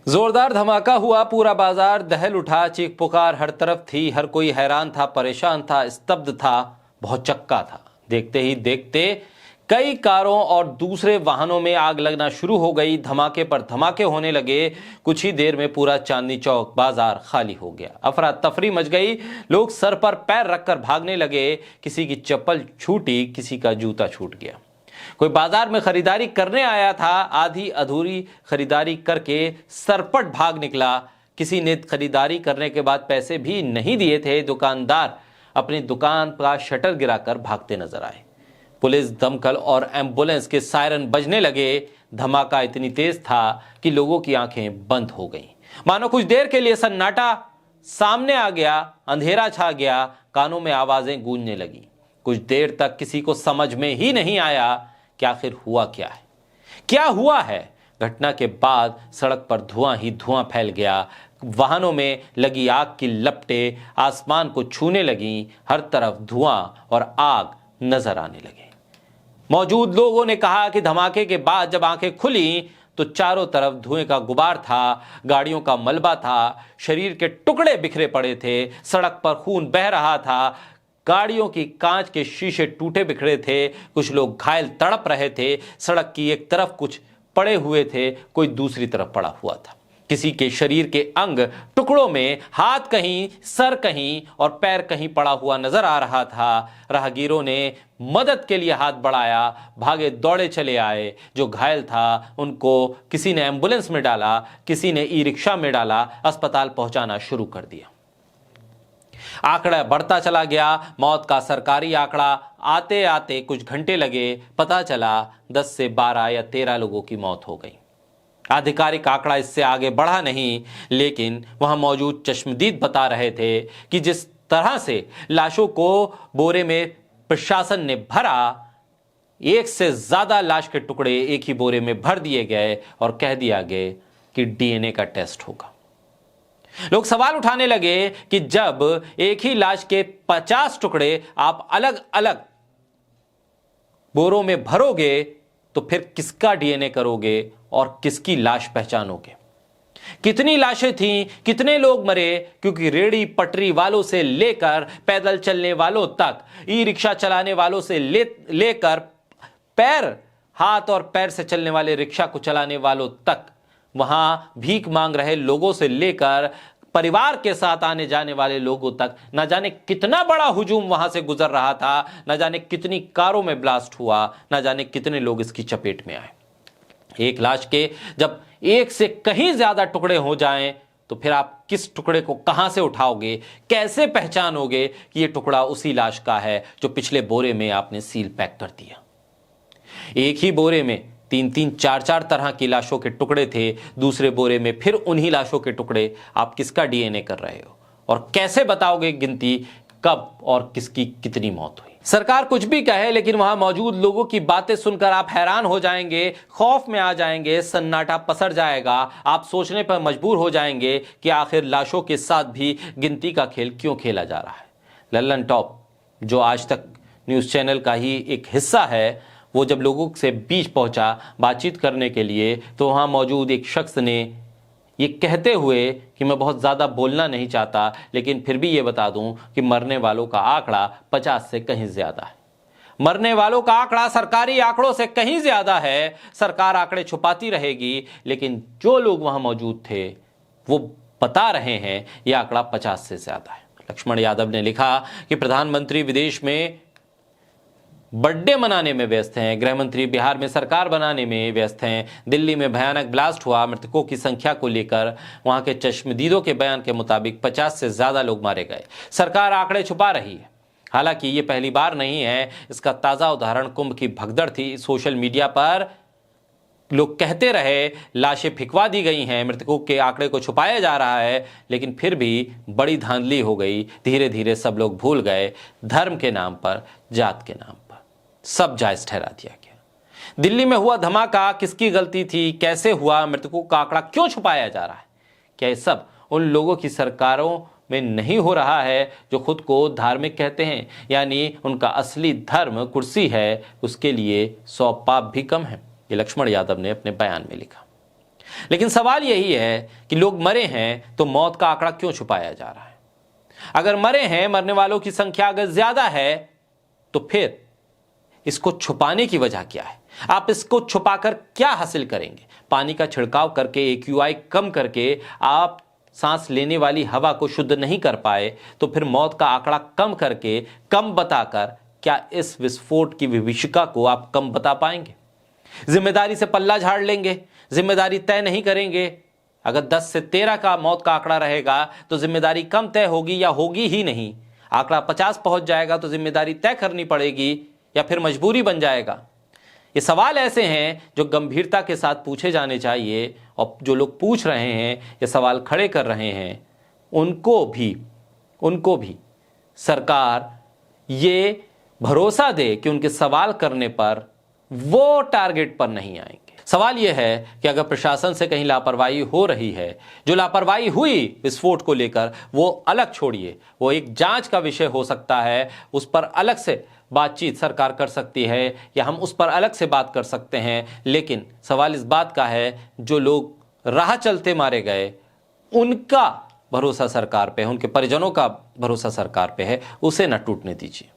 जोरदार धमाका हुआ, पूरा बाजार दहल उठा, चीख पुकार हर तरफ थी, हर कोई हैरान था, परेशान था, स्तब्ध था, बहुत चक्का था। देखते ही देखते कई कारों और दूसरे वाहनों में आग लगना शुरू हो गई। धमाके पर धमाके होने लगे। कुछ ही देर में पूरा चांदनी चौक बाजार खाली हो गया। अफरा तफरी मच गई। लोग सर पर पैर रखकर भागने लगे। किसी की चप्पल छूटी, किसी का जूता छूट गया। कोई बाजार में खरीदारी करने आया था, आधी अधूरी खरीदारी करके सरपट भाग निकला। किसी ने खरीदारी करने के बाद पैसे भी नहीं दिए थे। दुकानदार अपनी दुकान का शटर गिराकर भागते नजर आए। पुलिस, दमकल और एम्बुलेंस के सायरन बजने लगे। धमाका इतनी तेज था कि लोगों की आंखें बंद हो गईं। मानो कुछ देर के लिए सन्नाटा सामने आ गया, अंधेरा छा गया, कानों में आवाजें गूंजने लगी। कुछ देर तक किसी को समझ में ही नहीं आया कि आखिर हुआ क्या है, क्या हुआ है। घटना के बाद सड़क पर धुआं ही धुआं फैल गया। वाहनों में लगी आग की लपटें आसमान को छूने लगीं। हर तरफ धुआं और आग नजर आने लगे। मौजूद लोगों ने कहा कि धमाके के बाद जब आंखें खुली तो चारों तरफ धुएं का गुबार था, गाड़ियों का मलबा था, शरीर के टुकड़े बिखरे पड़े थे, सड़क पर खून बह रहा था, गाड़ियों की कांच के शीशे टूटे बिखरे थे, कुछ लोग घायल तड़प रहे थे। सड़क की एक तरफ कुछ पड़े हुए थे, कोई दूसरी तरफ पड़ा हुआ था। किसी के शरीर के अंग टुकड़ों में हाथ कहीं, सर कहीं और पैर कहीं पड़ा हुआ नजर आ रहा था। राहगीरों ने मदद के लिए हाथ बढ़ाया, भागे दौड़े चले आए। जो घायल था उनको किसी ने एम्बुलेंस में डाला, किसी ने ई रिक्शा में डाला, अस्पताल पहुंचाना शुरू कर दिया। आंकड़ा बढ़ता चला गया। मौत का सरकारी आंकड़ा आते आते कुछ घंटे लगे। पता चला 10 से 12 या 13 लोगों की मौत हो गई। आधिकारिक आंकड़ा इससे आगे बढ़ा नहीं, लेकिन वहां मौजूद चश्मदीद बता रहे थे कि जिस तरह से लाशों को बोरे में प्रशासन ने भरा, एक से ज्यादा लाश के टुकड़े एक ही बोरे में भर दिए गए और कह दिया गया कि डीएनए का टेस्ट होगा। लोग सवाल उठाने लगे कि जब एक ही लाश के 50 टुकड़े आप अलग अलग बोरों में भरोगे तो फिर किसका डीएनए करोगे और किसकी लाश पहचानोगे? कितनी लाशें थीं, कितने लोग मरे? क्योंकि रेड़ी पटरी वालों से लेकर पैदल चलने वालों तक, ई रिक्शा चलाने वालों से लेकर पैर, हाथ और पैर से चलने वाले रिक्शा को चलाने वालों तक, वहां भीख मांग रहे लोगों से लेकर परिवार के साथ आने जाने वाले लोगों तक, न जाने कितना बड़ा हुजूम वहां से गुजर रहा था, न जाने कितनी कारों में ब्लास्ट हुआ, न जाने कितने लोग इसकी चपेट में आए। एक लाश के जब एक से कहीं ज्यादा टुकड़े हो जाएं तो फिर आप किस टुकड़े को कहां से उठाओगे, कैसे पहचानोगे कि यह टुकड़ा उसी लाश का है जो पिछले बोरे में आपने सील पैक कर दिया? एक ही बोरे में 3-3, 4-4 तरह की लाशों के टुकड़े थे। दूसरे बोरे में फिर उन्हीं लाशों के टुकड़े। आप किसका डीएनए कर रहे हो और कैसे बताओगे गिनती कब और किसकी कितनी मौत हुई? सरकार कुछ भी कहे, लेकिन वहां मौजूद लोगों की बातें सुनकर आप हैरान हो जाएंगे, खौफ में आ जाएंगे, सन्नाटा पसर जाएगा। आप सोचने पर मजबूर हो जाएंगे कि आखिर लाशों के साथ भी गिनती का खेल क्यों खेला जा रहा है। लल्लन टॉप, जो आज तक न्यूज चैनल का ही एक हिस्सा है, वो जब लोगों से बीच पहुंचा बातचीत करने के लिए, तो वहां मौजूद एक शख्स ने ये कहते हुए कि मैं बहुत ज्यादा बोलना नहीं चाहता, लेकिन फिर भी ये बता दूं कि मरने वालों का आंकड़ा 50 से कहीं ज्यादा है। मरने वालों का आंकड़ा सरकारी आंकड़ों से कहीं ज्यादा है। सरकार आंकड़े छुपाती रहेगी, लेकिन जो लोग वहां मौजूद थे वो बता रहे हैं यह आंकड़ा 50 से ज्यादा है। लक्ष्मण यादव ने लिखा कि प्रधानमंत्री विदेश में बर्थडे मनाने में व्यस्त हैं, गृहमंत्री बिहार में सरकार बनाने में व्यस्त हैं, दिल्ली में भयानक ब्लास्ट हुआ, मृतकों की संख्या को लेकर वहां के चश्मदीदों के बयान के मुताबिक 50 से ज्यादा लोग मारे गए। सरकार आंकड़े छुपा रही है। हालांकि ये पहली बार नहीं है। इसका ताजा उदाहरण कुंभ की भगदड़ थी। सोशल मीडिया पर लोग कहते रहे लाशें फिकवा दी गई हैं, मृतकों के आंकड़े को छुपाया जा रहा है, लेकिन फिर भी बड़ी धांधली हो गई। धीरे धीरे सब लोग भूल गए। धर्म के नाम पर, जात के नाम पर सब जायज ठहरा दिया गया। दिल्ली में हुआ धमाका किसकी गलती थी, कैसे हुआ, मृतकों का आंकड़ा क्यों छुपाया जा रहा है? क्या ये सब उन लोगों की सरकारों में नहीं हो रहा है जो खुद को धार्मिक कहते हैं, यानी उनका असली धर्म कुर्सी है, उसके लिए 100 पाप भी कम है? ये लक्ष्मण यादव ने अपने बयान में लिखा। लेकिन सवाल यही है कि लोग मरे हैं तो मौत का आंकड़ा क्यों छुपाया जा रहा है? अगर मरे हैं, मरने वालों की संख्या अगर ज्यादा है, तो फिर इसको छुपाने की वजह क्या है? आप इसको छुपाकर क्या हासिल करेंगे? पानी का छिड़काव करके, AQI कम करके आप सांस लेने वाली हवा को शुद्ध नहीं कर पाए, तो फिर मौत का आंकड़ा कम करके, कम बताकर क्या इस विस्फोट की विभीषिका को आप कम बता पाएंगे? जिम्मेदारी से पल्ला झाड़ लेंगे, जिम्मेदारी तय नहीं करेंगे। अगर 10 से 13 का मौत का आंकड़ा रहेगा तो जिम्मेदारी कम तय होगी या होगी ही नहीं। आंकड़ा 50 पहुंच जाएगा तो जिम्मेदारी तय करनी पड़ेगी या फिर मजबूरी बन जाएगा। ये सवाल ऐसे हैं जो गंभीरता के साथ पूछे जाने चाहिए, और जो लोग पूछ रहे हैं, ये सवाल खड़े कर रहे हैं, उनको भी सरकार ये भरोसा दे कि उनके सवाल करने पर वो टारगेट पर नहीं आएंगे। सवाल यह है कि अगर प्रशासन से कहीं लापरवाही हो रही है, जो लापरवाही हुई विस्फोट को लेकर, वो अलग छोड़िए, वो एक जांच का विषय हो सकता है, उस पर अलग से बातचीत सरकार कर सकती है या हम उस पर अलग से बात कर सकते हैं। लेकिन सवाल इस बात का है, जो लोग राह चलते मारे गए, उनका भरोसा सरकार पे है, उनके परिजनों का भरोसा सरकार पे है, उसे न टूटने दीजिए।